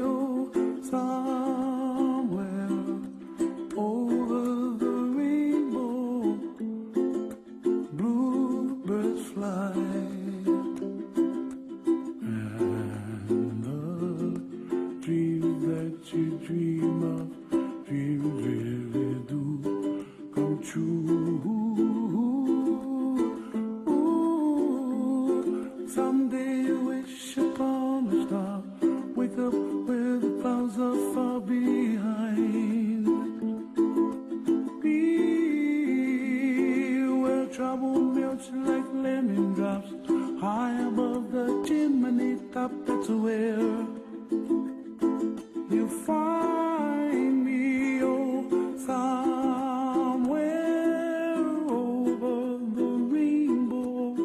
oh, somewhere over the rainbow, bluebirds fly, and the dreams that you dream of, dreams really do come true. Someday you wish upon a star, wake up where the clouds are far behind. Be where trouble melts like lemon drops, high above the chimney top. That's where you find me, oh, somewhere over the rainbow,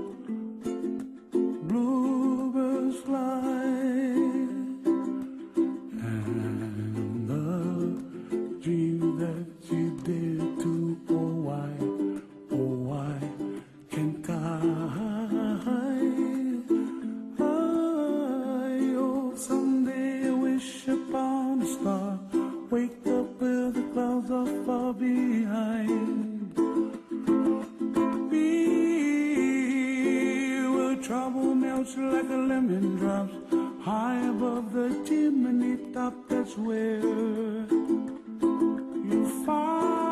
bluebirds fly, and the dream that you dare to, oh why can't I? Oh, someday I wish upon a star, wake up where the clouds are far behind. Be where trouble melts like a lemon drops, high above the chimney top. That's where you find